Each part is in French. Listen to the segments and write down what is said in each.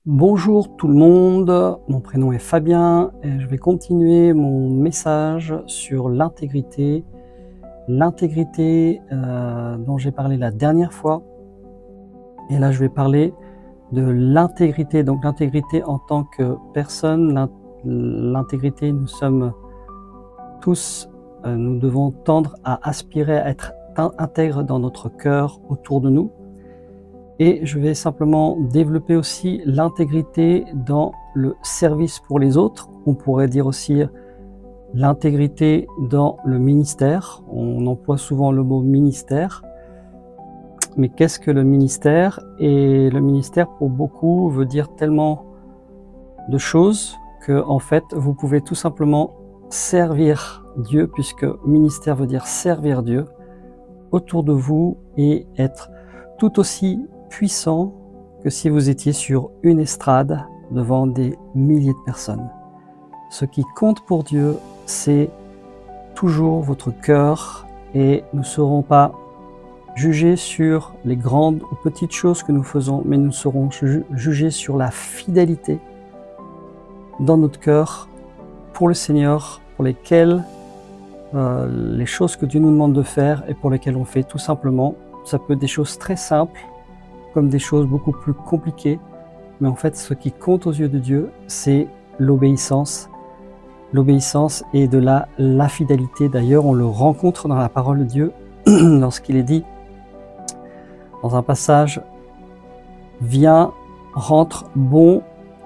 Bonjour tout le monde, mon prénom est Fabien et je vais continuer mon message sur l'intégrité. L'intégrité dont j'ai parlé la dernière fois. Et là je vais parler de l'intégrité, donc l'intégrité en tant que personne. L'intégrité, nous sommes tous, nous devons tendre à aspirer à être intègres dans notre cœur autour de nous. Et je vais simplement développer aussi l'intégrité dans le service pour les autres. On pourrait dire aussi l'intégrité dans le ministère. On emploie souvent le mot ministère. Mais qu'est-ce que le ministère? Et le ministère, pour beaucoup, veut dire tellement de choses que, en fait, vous pouvez tout simplement servir Dieu, puisque ministère veut dire servir Dieu autour de vous et être tout aussi puissant que si vous étiez sur une estrade devant des milliers de personnes. Ce qui compte pour Dieu, c'est toujours votre cœur, et nous ne serons pas jugés sur les grandes ou petites choses que nous faisons, mais nous serons jugés sur la fidélité dans notre cœur pour le Seigneur, pour lesquelles les choses que Dieu nous demande de faire et pour lesquelles on fait tout simplement. Ça peut être des choses très simples comme des choses beaucoup plus compliquées, mais en fait ce qui compte aux yeux de Dieu, c'est l'obéissance. L'obéissance et de la fidélité. D'ailleurs, on le rencontre dans la parole de Dieu lorsqu'il est dit dans un passage: viens, rentre, bon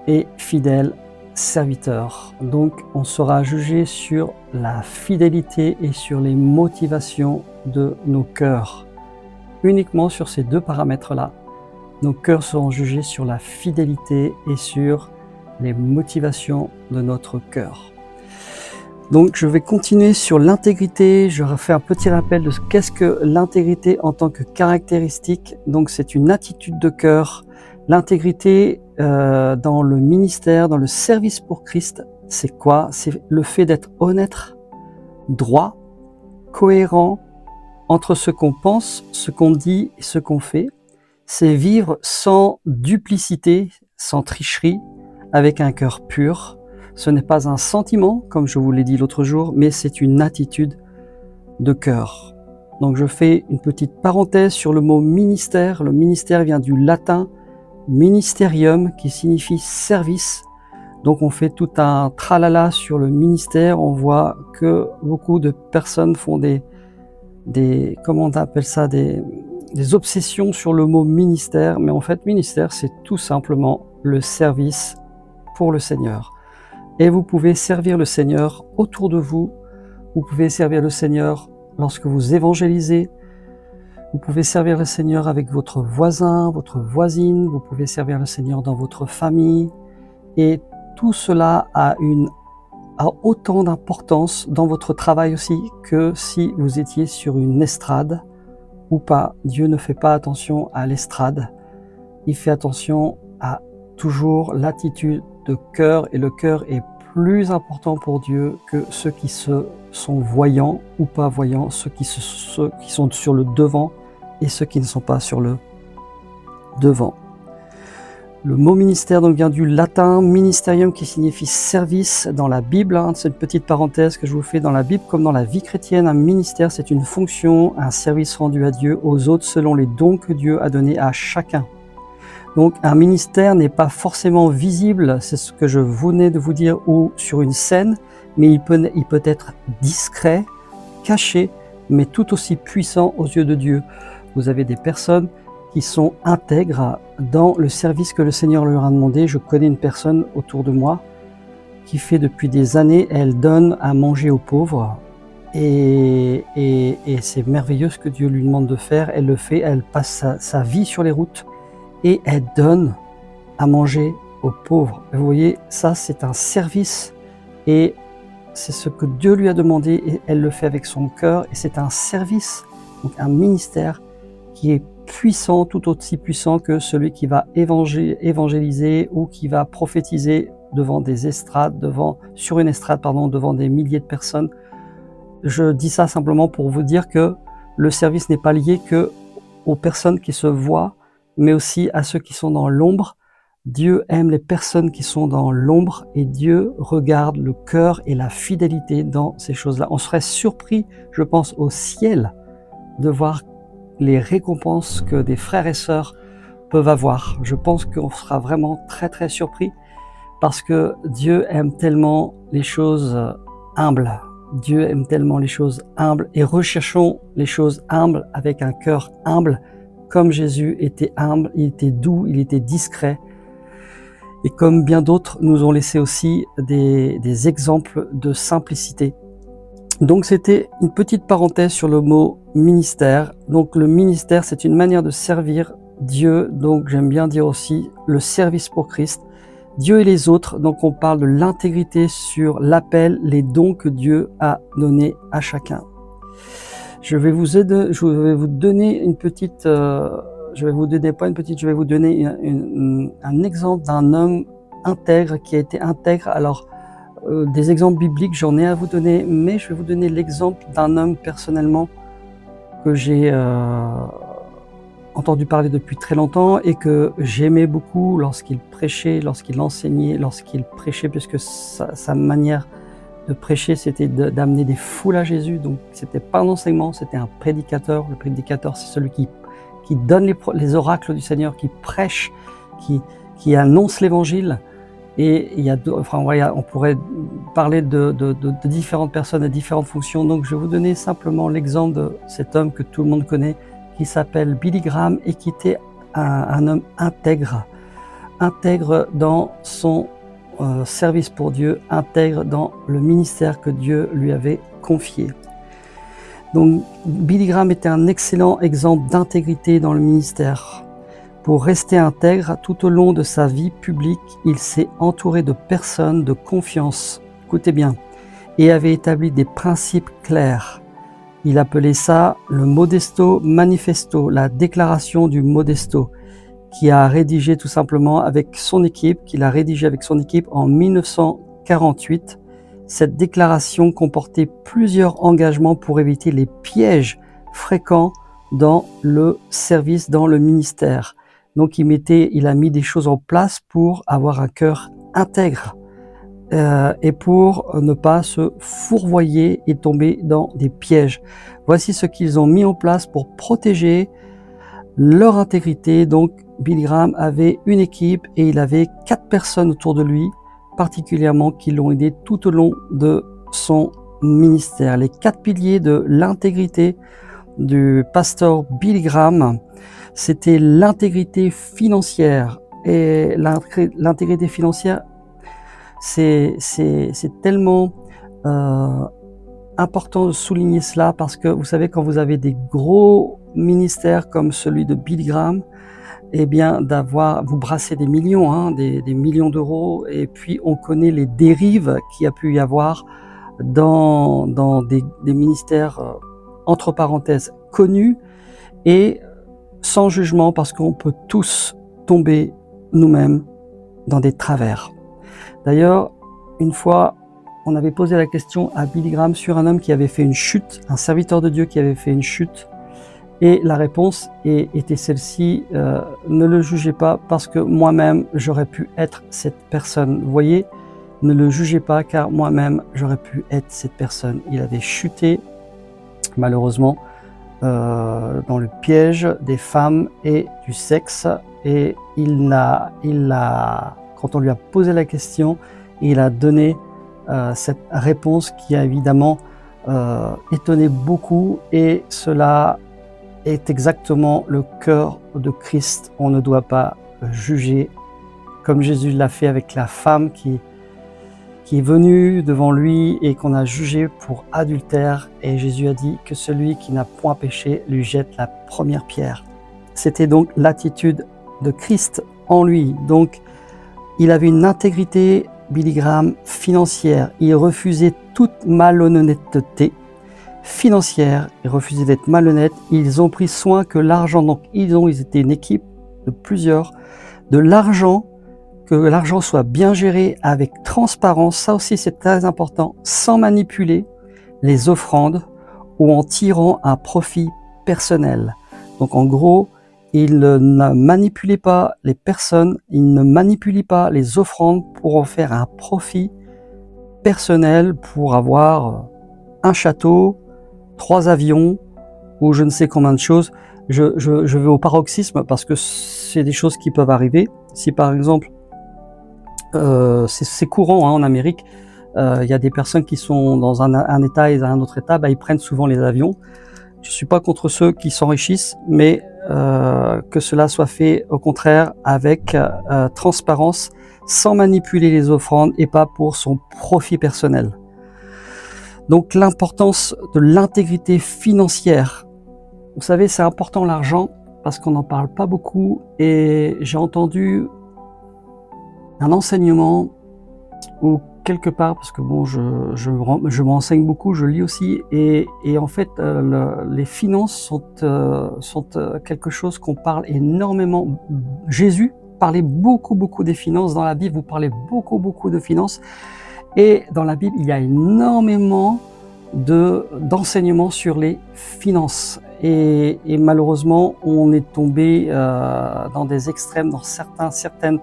et fidèle serviteur. Donc on sera jugé sur la fidélité et sur les motivations de nos cœurs. Uniquement sur ces deux paramètres-là, nos cœurs seront jugés sur la fidélité et sur les motivations de notre cœur. Donc je vais continuer sur l'intégrité. Je refais un petit rappel de qu'est-ce que l'intégrité en tant que caractéristique. Donc c'est une attitude de cœur. L'intégrité dans le ministère, dans le service pour Christ, c'est quoi? C'est le fait d'être honnête, droit, cohérent entre ce qu'on pense, ce qu'on dit et ce qu'on fait. C'est vivre sans duplicité, sans tricherie, avec un cœur pur. Ce n'est pas un sentiment, comme je vous l'ai dit l'autre jour, mais c'est une attitude de cœur. Donc je fais une petite parenthèse sur le mot ministère. Le ministère vient du latin ministerium, qui signifie service. Donc on fait tout un tralala sur le ministère. On voit que beaucoup de personnes font comment on appelle ça, des obsessions sur le mot ministère, mais en fait ministère c'est tout simplement le service pour le Seigneur. Et vous pouvez servir le Seigneur autour de vous, vous pouvez servir le Seigneur lorsque vous évangélisez, vous pouvez servir le Seigneur avec votre voisin, votre voisine, vous pouvez servir le Seigneur dans votre famille, et tout cela a autant d'importance dans votre travail aussi que si vous étiez sur une estrade ou pas. Dieu ne fait pas attention à l'estrade, il fait attention à toujours l'attitude de cœur, et le cœur est plus important pour Dieu que ceux qui sont voyants ou pas voyants, ceux qui sont sur le devant et ceux qui ne sont pas sur le devant. Le mot ministère donc vient du latin ministerium, qui signifie service dans la Bible. C'est une petite parenthèse que je vous fais. Dans la Bible comme dans la vie chrétienne, un ministère c'est une fonction, un service rendu à Dieu, aux autres, selon les dons que Dieu a donnés à chacun. Donc un ministère n'est pas forcément visible, c'est ce que je venais de vous dire, ou sur une scène, mais il peut être discret, caché, mais tout aussi puissant aux yeux de Dieu. Vous avez des personnes qui sont intègres dans le service que le Seigneur leur a demandé. Je connais une personne autour de moi qui fait depuis des années, elle donne à manger aux pauvres, et c'est merveilleux ce que Dieu lui demande de faire. Elle le fait, elle passe sa vie sur les routes et elle donne à manger aux pauvres. Vous voyez, ça c'est un service, et c'est ce que Dieu lui a demandé, et elle le fait avec son cœur, et c'est un service, donc un ministère qui est puissant, tout aussi puissant que celui qui va évangéliser ou qui va prophétiser devant des estrades, sur une estrade, devant des milliers de personnes. Je dis ça simplement pour vous dire que le service n'est pas lié que aux personnes qui se voient, mais aussi à ceux qui sont dans l'ombre, Dieu aime les personnes qui sont dans l'ombre et Dieu regarde le cœur et la fidélité dans ces choses-là. On serait surpris, je pense, au ciel de voir les récompenses que des frères et sœurs peuvent avoir. Je pense qu'on sera vraiment très très surpris parce que Dieu aime tellement les choses humbles. Dieu aime tellement les choses humbles et recherchons les choses humbles avec un cœur humble. Comme Jésus était humble, il était doux, il était discret. Et comme bien d'autres nous ont laissé aussi des exemples de simplicité. Donc c'était une petite parenthèse sur le mot ministère. Donc le ministère, c'est une manière de servir Dieu. Donc j'aime bien dire aussi le service pour Christ. Dieu et les autres, donc on parle de l'intégrité sur l'appel, les dons que Dieu a donnés à chacun. Je vais vous donner une petite... je vais vous donner un exemple d'un homme intègre qui a été intègre. Alors, des exemples bibliques, j'en ai à vous donner, mais je vais vous donner l'exemple d'un homme personnellement que j'ai entendu parler depuis très longtemps et que j'aimais beaucoup lorsqu'il prêchait, lorsqu'il enseignait, lorsqu'il prêchait, puisque sa manière de prêcher, c'était d'amener des foules à Jésus. Donc, c'était pas un enseignement, c'était un prédicateur. Le prédicateur, c'est celui qui donne les oracles du Seigneur, qui prêche, qui annonce l'évangile. Et il y a, enfin, voilà, on pourrait parler de différentes personnes à différentes fonctions. Donc, je vais vous donner simplement l'exemple de cet homme que tout le monde connaît, qui s'appelle Billy Graham et qui était un homme intègre dans son service pour Dieu, intègre dans le ministère que Dieu lui avait confié. Donc, Billy Graham était un excellent exemple d'intégrité dans le ministère. Pour rester intègre tout au long de sa vie publique, il s'est entouré de personnes de confiance, écoutez bien, et avait établi des principes clairs. Il appelait ça le Modesto Manifesto, la déclaration du Modesto, qu'il a rédigé tout simplement avec son équipe, en 1948. Cette déclaration comportait plusieurs engagements pour éviter les pièges fréquents dans le service, dans le ministère. Donc il a mis des choses en place pour avoir un cœur intègre et pour ne pas se fourvoyer et tomber dans des pièges. Voici ce qu'ils ont mis en place pour protéger leur intégrité. Donc Billy Graham avait une équipe et il avait 4 personnes autour de lui, particulièrement qui l'ont aidé tout au long de son ministère. Les 4 piliers de l'intégrité du pasteur Billy Graham, c'était l'intégrité financière. Et l'intégrité financière, c'est tellement important de souligner cela parce que vous savez, quand vous avez des gros ministères comme celui de Billy Graham, eh bien, vous brassez des millions, hein, des millions d'euros, et puis on connaît les dérives qu'il y a pu y avoir dans des ministères, entre parenthèses, connus, et sans jugement, parce qu'on peut tous tomber nous-mêmes dans des travers. D'ailleurs, une fois, on avait posé la question à Billy Graham sur un homme qui avait fait une chute, un serviteur de Dieu qui avait fait une chute, et la réponse était celle-ci, ne le jugez pas parce que moi-même j'aurais pu être cette personne. Vous voyez, ne le jugez pas car moi-même j'aurais pu être cette personne. Il avait chuté malheureusement dans le piège des femmes et du sexe, et quand on lui a posé la question, il a donné cette réponse qui a évidemment étonné beaucoup, et cela est exactement le cœur de Christ. On ne doit pas juger comme Jésus l'a fait avec la femme qui est venue devant lui et qu'on a jugé pour adultère, et Jésus a dit que celui qui n'a point péché lui jette la première pierre. C'était donc l'attitude de Christ en lui. Donc il avait une intégrité, Billy Graham, financière. Il refusait toute malhonnêteté financière, ils refusaient d'être malhonnêtes. Ils ont pris soin que l'argent, donc ils étaient une équipe de plusieurs, que l'argent soit bien géré avec transparence, ça aussi c'est très important, sans manipuler les offrandes ou en tirant un profit personnel. Donc en gros, Il ne manipulait pas les personnes, il ne manipulait pas les offrandes pour en faire un profit personnel, pour avoir un château, 3 avions, ou je ne sais combien de choses. Je vais au paroxysme parce que c'est des choses qui peuvent arriver. Si par exemple, c'est courant en Amérique, il y a des personnes qui sont dans un état et dans un autre état, ils prennent souvent les avions. Je suis pas contre ceux qui s'enrichissent, mais que cela soit fait au contraire avec transparence, sans manipuler les offrandes et pas pour son profit personnel. Donc l'importance de l'intégrité financière. Vous savez, c'est important l'argent parce qu'on n'en parle pas beaucoup, et j'ai entendu un enseignement ou quelque part, parce que bon, je m'enseigne beaucoup, je lis aussi, et en fait, les finances sont quelque chose qu'on parle énormément. Jésus parlait beaucoup des finances. Dans la Bible, vous parlez beaucoup de finances, et dans la Bible, il y a énormément d'enseignements sur les finances. Et malheureusement, on est tombé dans des extrêmes, dans certaines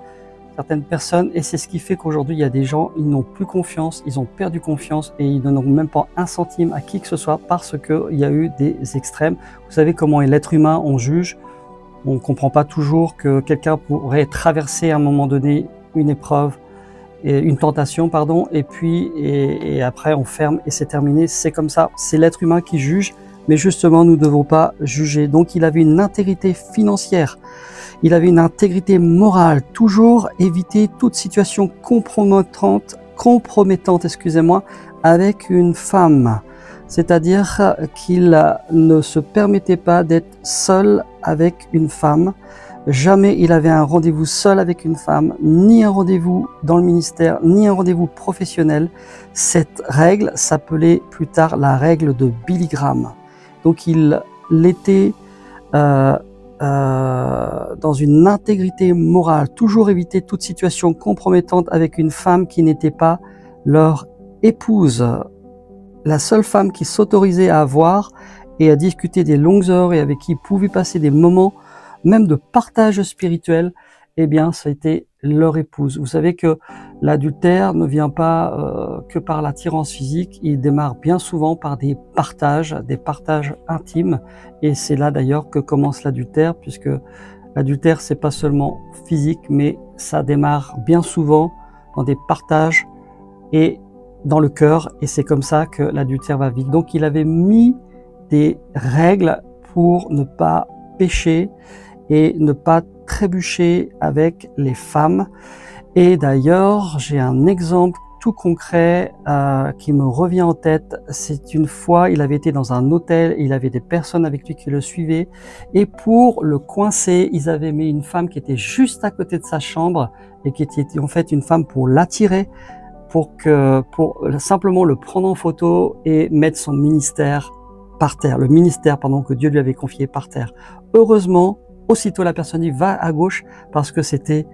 personnes, et c'est ce qui fait qu'aujourd'hui il y a des gens, ils n'ont plus confiance, ils ont perdu confiance, et ils ne donnent même pas un centime à qui que ce soit parce qu'il y a eu des extrêmes. Vous savez comment est l'être humain, on juge, on ne comprend pas toujours que quelqu'un pourrait traverser à un moment donné une épreuve, une tentation, pardon, et puis et après on ferme et c'est terminé. C'est comme ça, c'est l'être humain qui juge, mais justement nous ne devons pas juger. Donc il avait une intégrité financière, il avait une intégrité morale, toujours éviter toute situation compromettante, excusez-moi, avec une femme. C'est-à-dire qu'il ne se permettait pas d'être seul avec une femme. Jamais il avait un rendez-vous seul avec une femme, ni un rendez-vous dans le ministère, ni un rendez-vous professionnel. Cette règle s'appelait plus tard la règle de Billy Graham. Donc il était dans une intégrité morale, toujours éviter toute situation compromettante avec une femme qui n'était pas leur épouse. La seule femme qui s'autorisait à voir et à discuter des longues heures et avec qui il pouvait passer des moments même de partage spirituel, eh bien, ça a été leur épouse. Vous savez que l'adultère ne vient pas que par l'attirance physique, il démarre bien souvent par des partages intimes, et c'est là d'ailleurs que commence l'adultère, puisque l'adultère c'est pas seulement physique, mais ça démarre bien souvent dans des partages et dans le cœur, et c'est comme ça que l'adultère va vite. Donc il avait mis des règles pour ne pas pécher et ne pas trébucher avec les femmes. Et d'ailleurs, j'ai un exemple tout concret qui me revient en tête. C'est une fois, il avait été dans un hôtel, il avait des personnes avec lui qui le suivaient, et pour le coincer, ils avaient mis une femme qui était juste à côté de sa chambre, et qui était en fait une femme pour l'attirer, pour simplement le prendre en photo et mettre son ministère par terre, le ministère que Dieu lui avait confié par terre. Heureusement, aussitôt la personne dit va à gauche, parce que c'était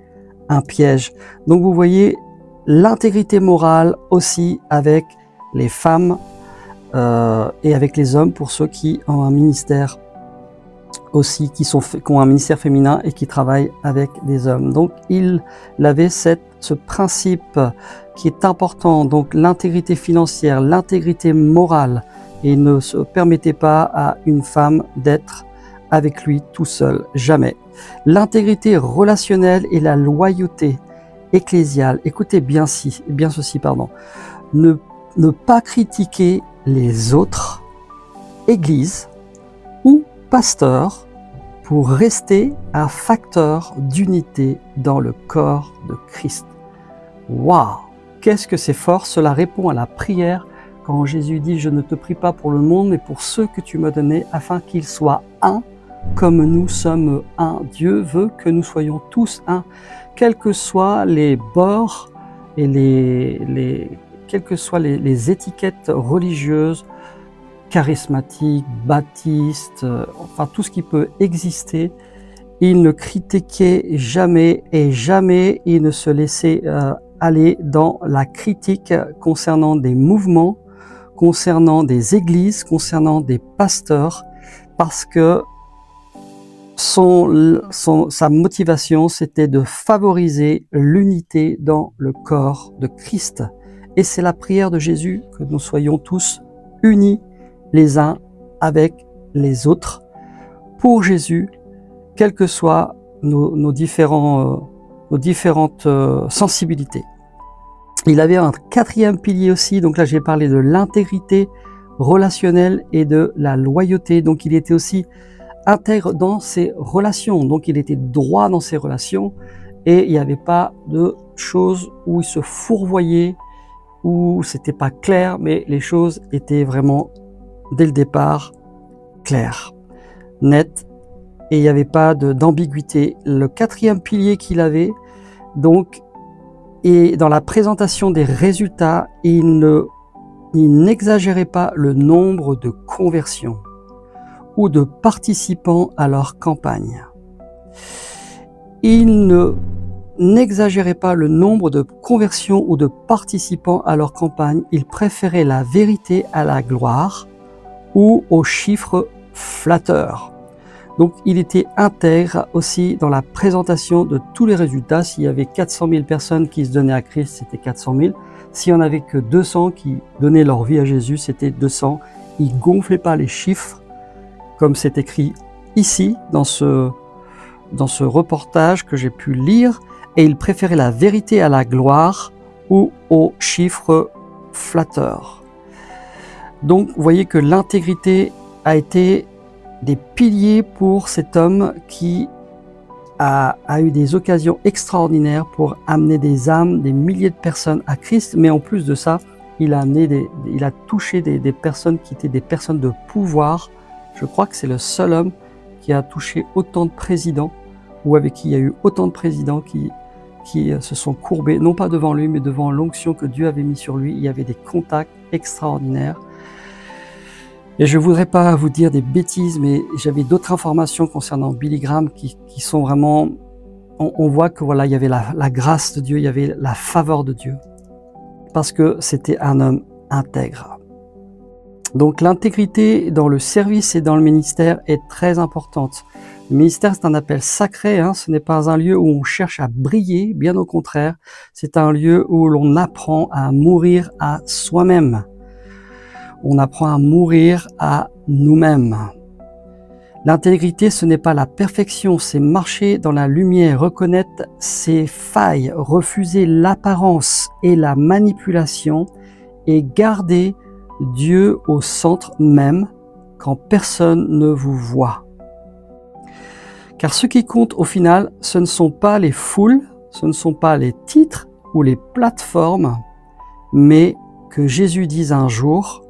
un piège. Donc vous voyez l'intégrité morale aussi avec les femmes et avec les hommes, pour ceux qui ont un ministère aussi, qui ont un ministère féminin et qui travaillent avec des hommes. Donc il avait ce principe qui est important, donc l'intégrité financière, l'intégrité morale, et il ne se permettait pas à une femme d'être avec lui tout seul, jamais. L'intégrité relationnelle et la loyauté ecclésiale. Écoutez bien ceci, pardon. Ne pas critiquer les autres, églises ou pasteurs, pour rester un facteur d'unité dans le corps de Christ. Waouh! Qu'est-ce que c'est fort! Cela répond à la prière quand Jésus dit « Je ne te prie pas pour le monde, mais pour ceux que tu m'as donnés, afin qu'ils soient un, comme nous sommes un. » Dieu veut que nous soyons tous un, quels que soient les bords et quelles que soient les étiquettes religieuses, charismatiques, baptistes, enfin tout ce qui peut exister. Il ne critiquait jamais, et jamais il ne se laissait aller dans la critique concernant des mouvements, concernant des églises, concernant des pasteurs, parce que sa motivation, c'était de favoriser l'unité dans le corps de Christ. Et c'est la prière de Jésus que nous soyons tous unis les uns avec les autres pour Jésus, quelles que soient nos différentes sensibilités. Il avait un quatrième pilier aussi, donc là j'ai parlé de l'intégrité relationnelle et de la loyauté, donc il était aussi intègre dans ses relations, donc il était droit dans ses relations et il n'y avait pas de choses où il se fourvoyait, où c'était pas clair, mais les choses étaient vraiment dès le départ claires, nettes, et il n'y avait pas d'ambiguïté. Le quatrième pilier qu'il avait, donc, et dans la présentation des résultats, il n'exagérait pas le nombre de conversions ou de participants à leur campagne. Il n'exagérait pas le nombre de conversions ou de participants à leur campagne. Il préférait la vérité à la gloire ou aux chiffres flatteurs. Donc il était intègre aussi dans la présentation de tous les résultats. S'il y avait 400 000 personnes qui se donnaient à Christ, c'était 400 000. S'il n'y en avait que 200 qui donnaient leur vie à Jésus, c'était 200. Il ne gonflait pas les chiffres, comme c'est écrit ici, dans ce reportage que j'ai pu lire, et il préférait la vérité à la gloire ou aux chiffres flatteurs. Donc, vous voyez que l'intégrité a été des piliers pour cet homme qui a eu des occasions extraordinaires pour amener des âmes, des milliers de personnes à Christ, mais en plus de ça, il a touché des personnes qui étaient des personnes de pouvoir. Je crois que c'est le seul homme qui a touché autant de présidents, ou avec qui il y a eu autant de présidents qui se sont courbés, non pas devant lui, mais devant l'onction que Dieu avait mis sur lui. Il y avait des contacts extraordinaires. Et je ne voudrais pas vous dire des bêtises, mais j'avais d'autres informations concernant Billy Graham qui sont vraiment... On voit que voilà, il y avait la grâce de Dieu, il y avait la faveur de Dieu, parce que c'était un homme intègre. Donc l'intégrité dans le service et dans le ministère est très importante. Le ministère, c'est un appel sacré, hein. Ce n'est pas un lieu où on cherche à briller, bien au contraire. C'est un lieu où l'on apprend à mourir à soi-même. On apprend à mourir à nous-mêmes. L'intégrité, ce n'est pas la perfection, c'est marcher dans la lumière, reconnaître ses failles, refuser l'apparence et la manipulation et garder Dieu au centre même quand personne ne vous voit. Car ce qui compte au final, ce ne sont pas les foules, ce ne sont pas les titres ou les plateformes, mais que Jésus dise un jour,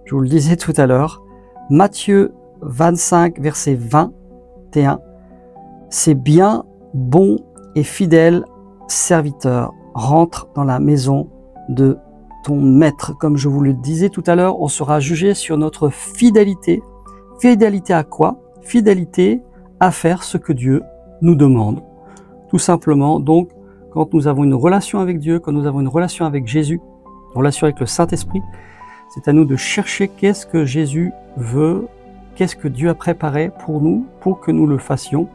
je vous le disais tout à l'heure, Matthieu 25, verset 21, « C'est bien, bon et fidèle serviteur, rentre dans la maison de ton maître. » Comme je vous le disais tout à l'heure, on sera jugé sur notre fidélité. Fidélité à quoi? Fidélité à faire ce que Dieu nous demande. Tout simplement, donc, quand nous avons une relation avec Dieu, quand nous avons une relation avec Jésus, une relation avec le Saint-Esprit, c'est à nous de chercher qu'est-ce que Jésus veut, qu'est-ce que Dieu a préparé pour nous, pour que nous le fassions,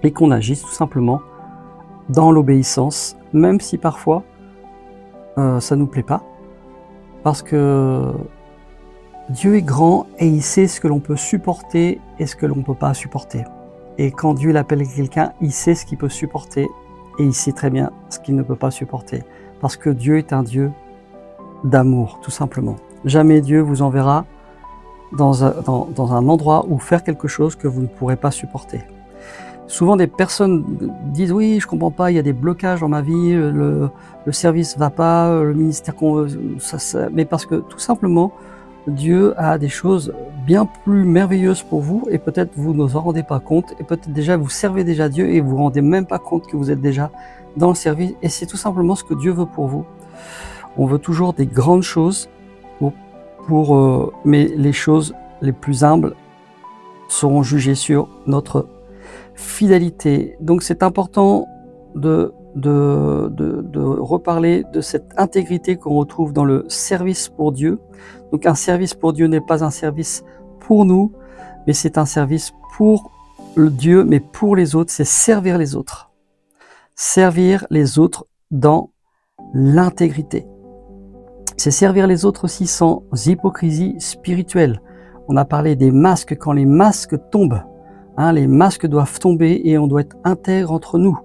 et qu'on agisse tout simplement dans l'obéissance, même si parfois ça ne nous plaît pas, parce que Dieu est grand et il sait ce que l'on peut supporter et ce que l'on ne peut pas supporter. Et quand Dieu l'appelle quelqu'un, il sait ce qu'il peut supporter et il sait très bien ce qu'il ne peut pas supporter. Parce que Dieu est un Dieu d'amour, tout simplement. Jamais Dieu vous enverra dans un endroit où faire quelque chose que vous ne pourrez pas supporter. Souvent des personnes disent « oui, je comprends pas, il y a des blocages dans ma vie, le service va pas, le ministère... » Mais parce que tout simplement, Dieu a des choses bien plus merveilleuses pour vous et peut-être vous ne vous en rendez pas compte et peut-être déjà vous servez déjà Dieu et vous vous rendez même pas compte que vous êtes déjà dans le service et c'est tout simplement ce que Dieu veut pour vous. On veut toujours des grandes choses, mais les choses les plus humbles seront jugées sur notre fidélité. Donc c'est important de reparler de cette intégrité qu'on retrouve dans le service pour Dieu. Donc un service pour Dieu n'est pas un service pour nous, mais c'est un service pour Dieu, mais pour les autres, c'est servir les autres. Servir les autres dans l'intégrité. C'est servir les autres aussi sans hypocrisie spirituelle. On a parlé des masques, quand les masques tombent. Hein, les masques doivent tomber et on doit être intègre entre nous.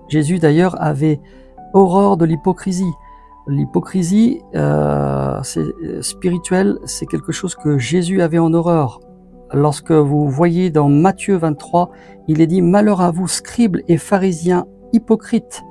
Jésus d'ailleurs avait horreur de l'hypocrisie. L'hypocrisie spirituelle, c'est quelque chose que Jésus avait en horreur. Lorsque vous voyez dans Matthieu 23, il est dit « Malheur à vous, scribes et pharisiens hypocrites ».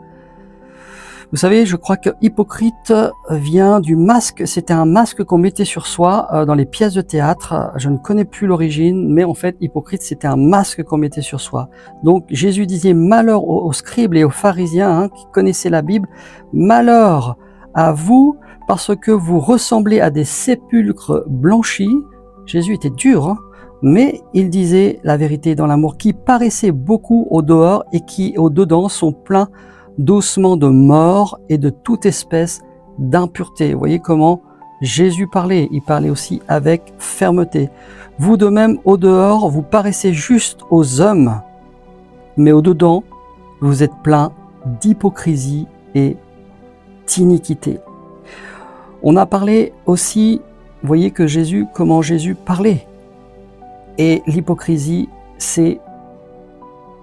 Vous savez, je crois que hypocrite vient du masque. C'était un masque qu'on mettait sur soi dans les pièces de théâtre. Je ne connais plus l'origine, mais en fait, hypocrite, c'était un masque qu'on mettait sur soi. Donc, Jésus disait malheur aux scribes et aux pharisiens qui connaissaient la Bible. Malheur à vous parce que vous ressemblez à des sépulcres blanchis. Jésus était dur, mais il disait la vérité dans l'amour, qui paraissait beaucoup au dehors et qui au dedans sont pleins d'ossements de mort et de toute espèce d'impureté. Vous voyez comment Jésus parlait. Il parlait aussi avec fermeté. Vous de même, au dehors, vous paraissez juste aux hommes, mais au dedans, vous êtes plein d'hypocrisie et d'iniquité. On a parlé aussi, vous voyez que Jésus, comment Jésus parlait. Et l'hypocrisie, c'est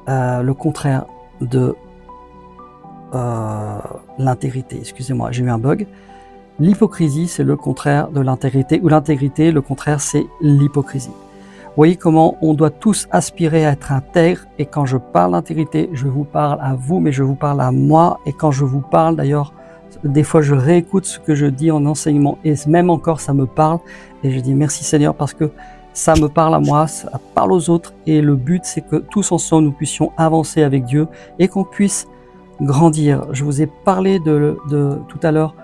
le contraire de l'intégrité. Excusez-moi, j'ai eu un bug. L'hypocrisie, c'est le contraire de l'intégrité, ou l'intégrité, le contraire, c'est l'hypocrisie. Vous voyez comment on doit tous aspirer à être intègre, et quand je parle d'intégrité, je vous parle à vous, mais je vous parle à moi, et quand je vous parle, d'ailleurs, des fois je réécoute ce que je dis en enseignement, et même encore ça me parle, et je dis merci Seigneur, parce que ça me parle à moi, ça parle aux autres, et le but c'est que tous ensemble nous puissions avancer avec Dieu, et qu'on puisse grandir. Je vous ai parlé tout à l'heure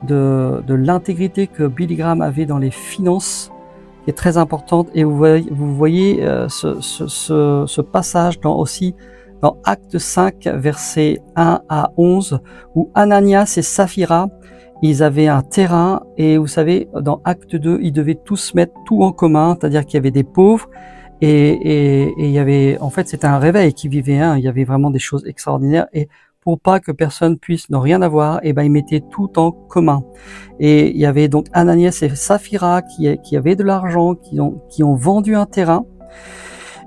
de l'intégrité que Billy Graham avait dans les finances, qui est très importante, et vous voyez ce passage aussi dans Acte 5, versets 1 à 11, où Ananias et Saphira, ils avaient un terrain, et vous savez, dans Acte 2, ils devaient tous mettre tout en commun, c'est-à-dire qu'il y avait des pauvres, et il y avait, en fait, c'était un réveil qui vivait, il y avait vraiment des choses extraordinaires, et pour pas que personne puisse ne rien avoir, et ben ils mettaient tout en commun. Et il y avait donc Ananias et Saphira qui avaient de l'argent, qui ont vendu un terrain,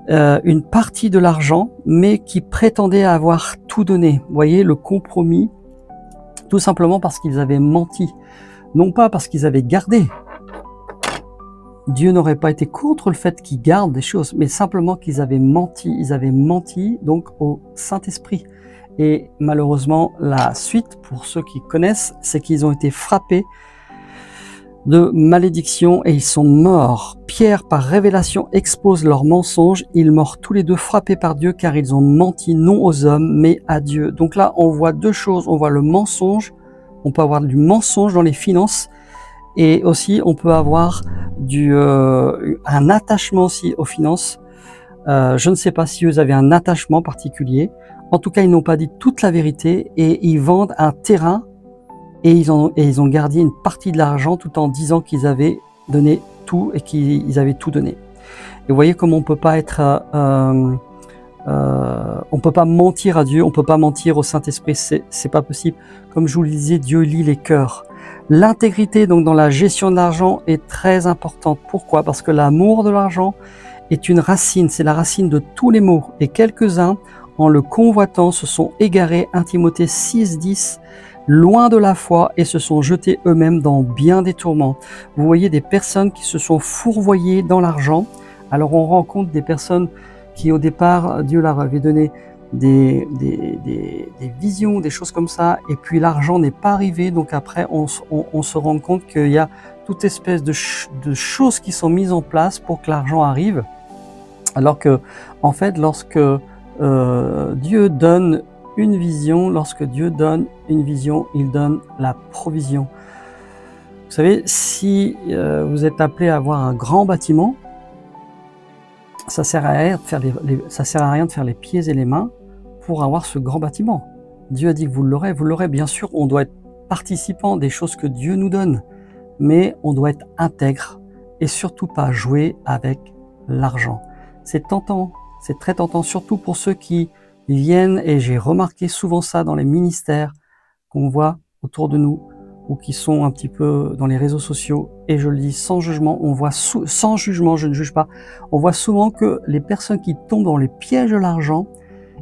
une partie de l'argent, mais qui prétendaient avoir tout donné. Vous voyez le compromis, tout simplement parce qu'ils avaient menti, non pas parce qu'ils avaient gardé. Dieu n'aurait pas été contre le fait qu'ils gardent des choses, mais simplement qu'ils avaient menti. Ils avaient menti donc au Saint-Esprit. Et malheureusement, la suite, pour ceux qui connaissent, c'est qu'ils ont été frappés de malédiction et ils sont morts. Pierre, par révélation, expose leurs mensonges. Ils meurent tous les deux frappés par Dieu car ils ont menti non aux hommes mais à Dieu. Donc là, on voit deux choses. On voit le mensonge. On peut avoir du mensonge dans les finances et aussi on peut avoir un attachement aussi aux finances. Je ne sais pas si vous avez un attachement particulier. En tout cas, ils n'ont pas dit toute la vérité et ils vendent un terrain et ils ont gardé une partie de l'argent tout en disant qu'ils avaient donné tout et qu'ils avaient tout donné. Et vous voyez comment on peut pas être, on peut pas mentir à Dieu, on peut pas mentir au Saint-Esprit, c'est pas possible. Comme je vous le disais, Dieu lit les cœurs. L'intégrité donc dans la gestion de l'argent est très importante. Pourquoi? Parce que l'amour de l'argent est une racine, c'est la racine de tous les maux. Et quelques-uns, en le convoitant, se sont égarés, 1 Timothée 6,10, loin de la foi et se sont jetés eux-mêmes dans bien des tourments. Vous voyez des personnes qui se sont fourvoyées dans l'argent. Alors on rencontre des personnes qui au départ, Dieu leur avait donné des visions, des choses comme ça, et puis l'argent n'est pas arrivé, donc après on se rend compte qu'il y a toute espèce de choses qui sont mises en place pour que l'argent arrive, alors que en fait lorsque Dieu donne une vision, il donne la provision. Vous savez, si vous êtes appelé à avoir un grand bâtiment, ça sert à rien de faire les pieds et les mains pour avoir ce grand bâtiment. Dieu a dit que vous l'aurez, bien sûr, on doit être participant des choses que Dieu nous donne, mais on doit être intègre et surtout pas jouer avec l'argent. C'est tentant C'est très tentant, surtout pour ceux qui viennent, et j'ai remarqué souvent ça dans les ministères qu'on voit autour de nous, ou qui sont un petit peu dans les réseaux sociaux, et je le dis sans jugement, on voit sans jugement, je ne juge pas, on voit souvent que les personnes qui tombent dans les pièges de l'argent,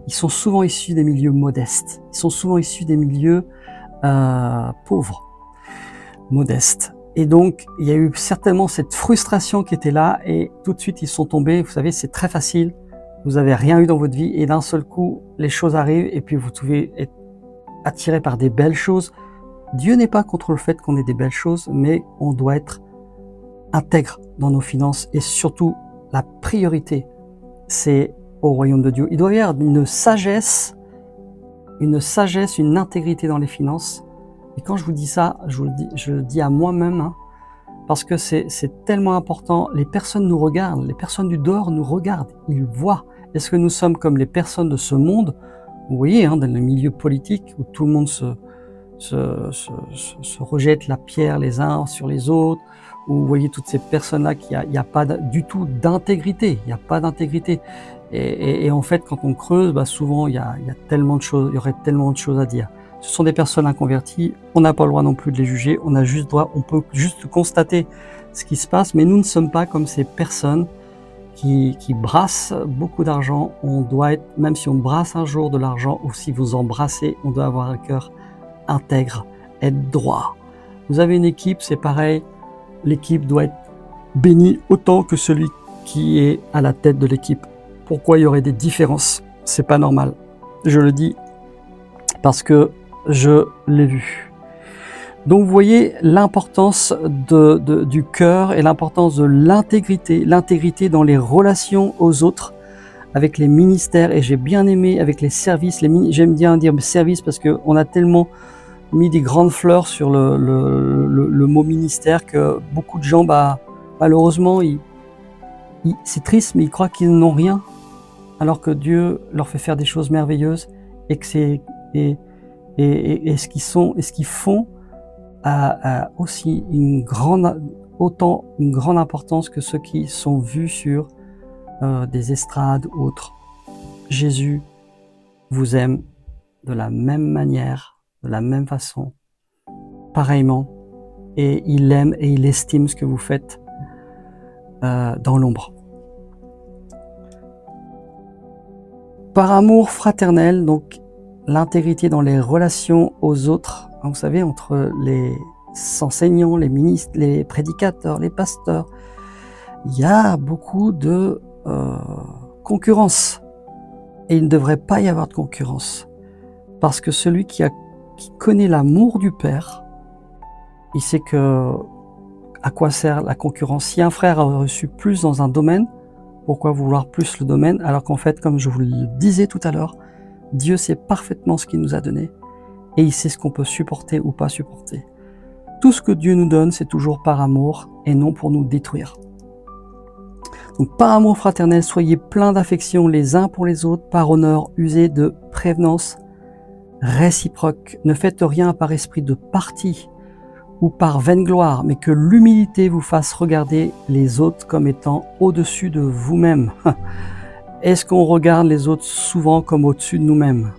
ils sont souvent issus des milieux modestes, ils sont souvent issus des milieux pauvres, modestes. Et donc, il y a eu certainement cette frustration qui était là, et tout de suite, ils sont tombés. Vous savez, c'est très facile. Vous n'avez rien eu dans votre vie, et d'un seul coup, les choses arrivent, et puis vous pouvez être attiré par des belles choses. Dieu n'est pas contre le fait qu'on ait des belles choses, mais on doit être intègre dans nos finances, et surtout, la priorité, c'est au royaume de Dieu. Il doit y avoir une sagesse, une intégrité dans les finances. Et quand je vous dis ça, je le dis à moi-même, hein, parce que c'est tellement important. Les personnes nous regardent, les personnes du dehors nous regardent, ils voient. Est-ce que nous sommes comme les personnes de ce monde? Vous voyez, hein, dans le milieu politique où tout le monde se rejette la pierre les uns sur les autres, où vous voyez toutes ces personnes-là qu'il n'y a pas du tout d'intégrité, il n'y a pas d'intégrité. Et en fait, quand on creuse, bah souvent il y a tellement de choses, il y aurait tellement de choses à dire. Ce sont des personnes inconverties, on n'a pas le droit non plus de les juger, on peut juste constater ce qui se passe, mais nous ne sommes pas comme ces personnes qui brassent beaucoup d'argent. On doit être, même si on brasse un jour de l'argent, ou si vous en brassez, on doit avoir un cœur intègre, être droit. Vous avez une équipe, c'est pareil, l'équipe doit être bénie autant que celui qui est à la tête de l'équipe. Pourquoi il y aurait des différences? C'est pas normal. Je le dis parce que je l'ai vu. Donc vous voyez l'importance du cœur et l'importance de l'intégrité dans les relations aux autres, avec les ministères, et j'ai bien aimé avec les services. J'aime bien dire service parce qu'on a tellement mis des grandes fleurs sur le mot ministère que beaucoup de gens, malheureusement, c'est triste, mais ils croient qu'ils n'ont rien, alors que Dieu leur fait faire des choses merveilleuses, et que ce qu'ils font a aussi une grande importance que ceux qui sont vus sur des estrades ou autres. Jésus vous aime de la même manière, de la même façon, pareillement, et il aime et il estime ce que vous faites dans l'ombre. Par amour fraternel, donc l'intégrité dans les relations aux autres, vous savez, entre les enseignants, les ministres, les prédicateurs, les pasteurs, il y a beaucoup de concurrence. Et il ne devrait pas y avoir de concurrence. Parce que celui qui connaît l'amour du Père, il sait à quoi sert la concurrence. Si un frère a reçu plus dans un domaine, pourquoi vouloir plus le domaine? Alors qu'en fait, comme je vous le disais tout à l'heure, Dieu sait parfaitement ce qu'il nous a donné. Et il sait ce qu'on peut supporter ou pas supporter. Tout ce que Dieu nous donne, c'est toujours par amour et non pour nous détruire. Donc par amour fraternel, soyez pleins d'affection les uns pour les autres, par honneur, usez de prévenance réciproque. Ne faites rien par esprit de parti ou par vaine gloire, mais que l'humilité vous fasse regarder les autres comme étant au-dessus de vous-même. Est-ce qu'on regarde les autres souvent comme au-dessus de nous-mêmes?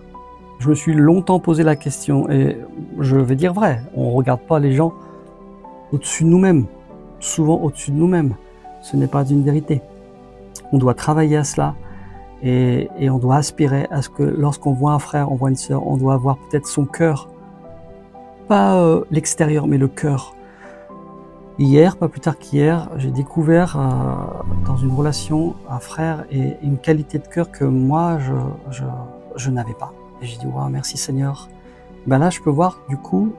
Je me suis longtemps posé la question, et je vais dire vrai, on ne regarde pas les gens au-dessus de nous-mêmes, souvent au-dessus de nous-mêmes. Ce n'est pas une vérité. On doit travailler à cela, et on doit aspirer à ce que lorsqu'on voit un frère, on voit une sœur, on doit avoir peut-être son cœur, pas l'extérieur, mais le cœur. Hier, pas plus tard qu'hier, j'ai découvert dans une relation un frère et une qualité de cœur que moi, je n'avais pas. Et j'ai dit, wow, merci Seigneur. Là, je peux voir, du coup,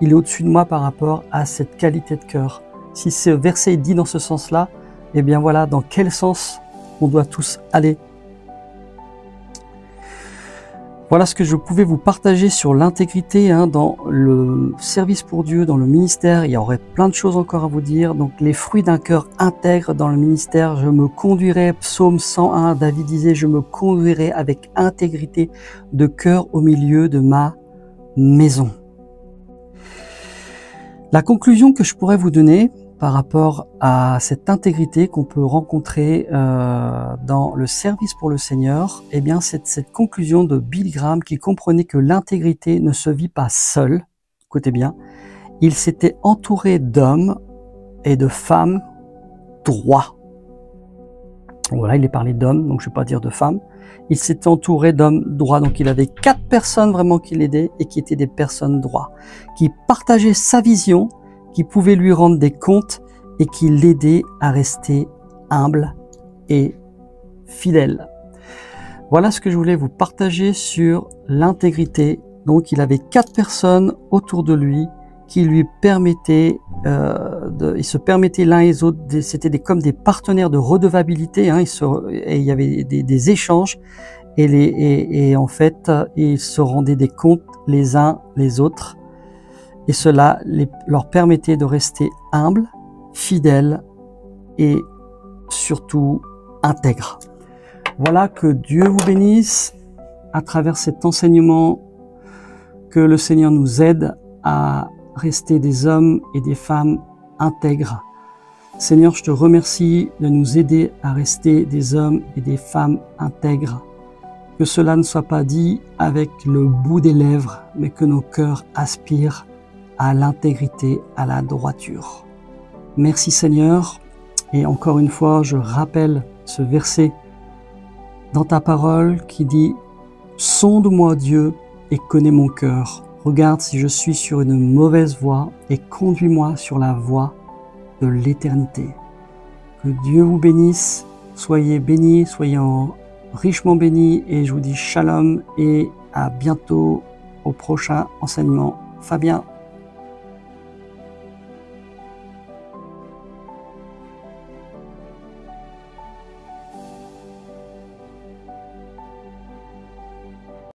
il est au-dessus de moi par rapport à cette qualité de cœur. Si ce verset est dit dans ce sens-là, eh bien voilà, dans quel sens on doit tous aller. Voilà ce que je pouvais vous partager sur l'intégrité dans le service pour Dieu, dans le ministère. Il y aurait plein de choses encore à vous dire. Donc les fruits d'un cœur intègre dans le ministère, je me conduirai, psaume 101, David disait, je me conduirai avec intégrité de cœur au milieu de ma maison. La conclusion que je pourrais vous donner par rapport à cette intégrité qu'on peut rencontrer dans le service pour le Seigneur. Eh bien, c'est cette conclusion de Billy Graham qui comprenait que l'intégrité ne se vit pas seule. Écoutez bien, il s'était entouré d'hommes et de femmes droits. Voilà, il est parlé d'hommes, donc je ne vais pas dire de femmes. Il s'était entouré d'hommes droits, donc il avait 4 personnes vraiment qui l'aidaient et qui étaient des personnes droits, qui partageaient sa vision, qui pouvaient lui rendre des comptes et qui l'aidaient à rester humble et fidèle. Voilà ce que je voulais vous partager sur l'intégrité. Donc il avait 4 personnes autour de lui qui lui permettaient, ils se permettaient l'un et les autres, c'était comme des partenaires de redevabilité, hein, et il y avait des échanges, et en fait, ils se rendaient des comptes les uns les autres, et cela leur permettait de rester humbles, fidèles et surtout intègres. Voilà, que Dieu vous bénisse à travers cet enseignement, que le Seigneur nous aide à rester des hommes et des femmes intègres. Seigneur, je te remercie de nous aider à rester des hommes et des femmes intègres. Que cela ne soit pas dit avec le bout des lèvres, mais que nos cœurs aspirent à l'intégrité, à la droiture. Merci Seigneur. Et encore une fois, je rappelle ce verset dans ta parole qui dit « Sonde-moi Dieu et connais mon cœur. Regarde si je suis sur une mauvaise voie et conduis-moi sur la voie de l'éternité. » Que Dieu vous bénisse, soyez bénis, soyez richement bénis, et je vous dis shalom et à bientôt au prochain enseignement. Fabien.